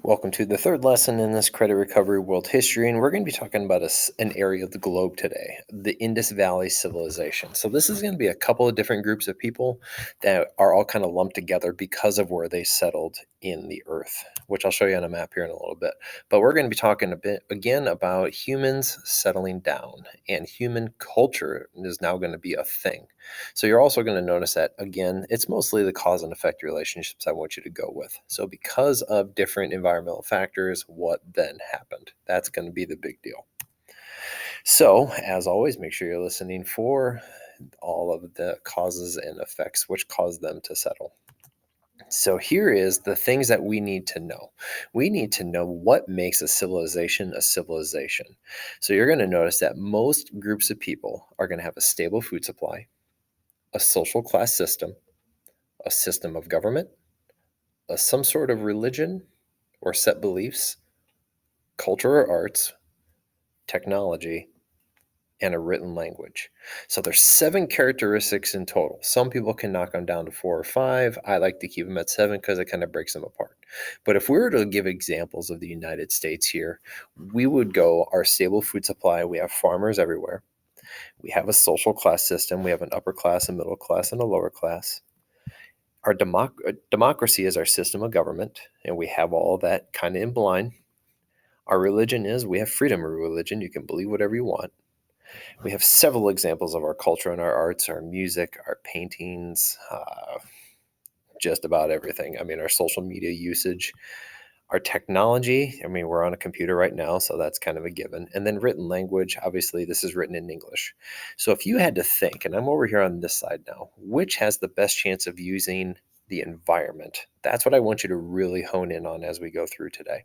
Welcome to the third lesson in this credit recovery world history, and we're going to be talking about an area of the globe today, the Indus Valley civilization. So this is going to be a couple of different groups of people that are all kind of lumped together because of where they settled in the earth, which I'll show you on a map here in a little bit. But we're going to be talking a bit again about humans settling down, and human culture is now going to be a thing. So you're also going to notice that, again, it's mostly the cause and effect relationships I want you to go with. So because of different environmental factors, what then happened? That's going to be the big deal. So as always, make sure you're listening for all of the causes and effects which cause them to settle. So here is the things that we need to know. We need to know what makes a civilization a civilization. So you're going to notice that most groups of people are going to have a stable food supply, a social class system, a system of government, some sort of religion or set beliefs, culture or arts, technology, and a written language. So there's 7 characteristics in total. Some people can knock them down to 4 or 5. I like to keep them at 7 because it kind of breaks them apart. But if we were to give examples of the United States here, we would go our stable food supply. We have farmers everywhere. We have a social class system. We have an upper class, a middle class, and a lower class. Our democracy is our system of government, and we have all that kind of in line. Our religion is we have freedom of religion. You can believe whatever you want. We have several examples of our culture and our arts, our music, our paintings, just about everything. I mean, our social media usage, our technology. I mean, we're on a computer right now, so that's kind of a given. And then written language, obviously, this is written in English. So if you had to think, and I'm over here on this side now, which has the best chance of using the environment? That's what I want you to really hone in on as we go through today.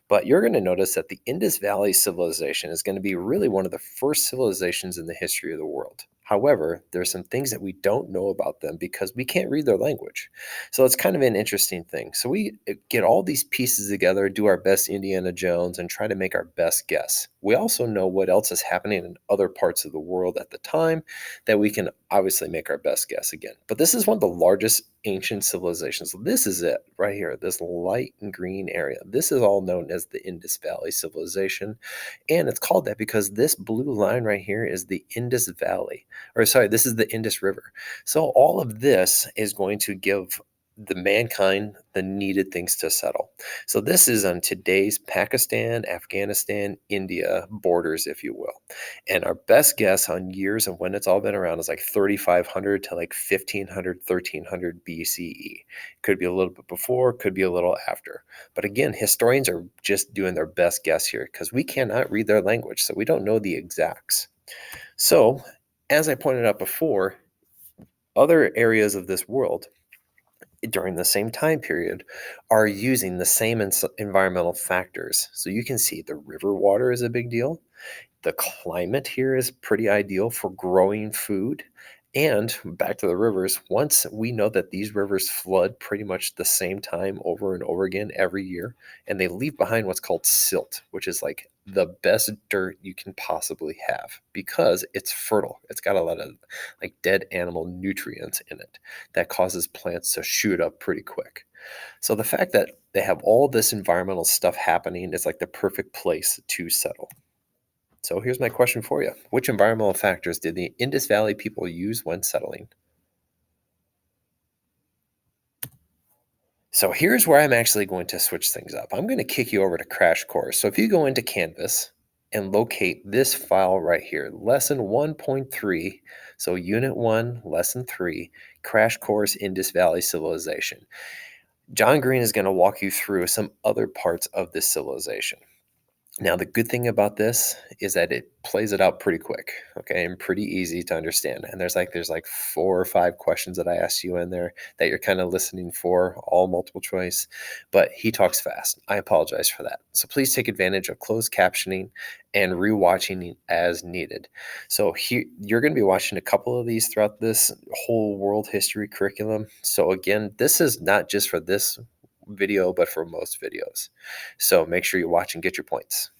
But you're going to notice that the Indus Valley civilization is going to be really one of the first civilizations in the history of the world. However, there's some things that we don't know about them because we can't read their language. So it's kind of an interesting thing. So we get all these pieces together, do our best Indiana Jones, and try to make our best guess. We also know what else is happening in other parts of the world at the time that we can obviously make our best guess again. But this is one of the largest ancient civilizations. So this is it right here, this light green area. This is all known as the Indus Valley civilization. And it's called that because this blue line right here is the Indus Valley. Or sorry, this is the Indus River. So all of this is going to give the mankind the needed things to settle. So this is on today's Pakistan, Afghanistan, India borders, if you will. And our best guess on years of when it's all been around is like 3,500 to like 1,500, 1,300 BCE. Could be a little bit before, could be a little after. But again, historians are just doing their best guess here because we cannot read their language, so we don't know the exacts. So, as I pointed out before, other areas of this world during the same time period are using the same environmental factors. So you can see the river water is a big deal. The climate here is pretty ideal for growing food. And back to the rivers, once we know that these rivers flood pretty much the same time over and over again every year, and they leave behind what's called silt, which is like the best dirt you can possibly have because it's fertile. It's got a lot of like dead animal nutrients in it that causes plants to shoot up pretty quick. So the fact that they have all this environmental stuff happening is like the perfect place to settle. So here's my question for you. Which environmental factors did the Indus Valley people use when settling? So here's where I'm actually going to switch things up. I'm going to kick you over to Crash Course. So if you go into Canvas and locate this file right here, lesson 1.3, so unit 1, lesson 3, Crash Course Indus Valley Civilization. John Green is going to walk you through some other parts of this civilization. Now, the good thing about this is that it plays it out pretty quick, okay, and pretty easy to understand. And there's like 4 or 5 questions that I asked you in there that you're kind of listening for, all multiple choice. But he talks fast. I apologize for that. So please take advantage of closed captioning and rewatching as needed. So you're going to be watching a couple of these throughout this whole world history curriculum. So again, this is not just for this video, but for most videos. So make sure you watch and get your points.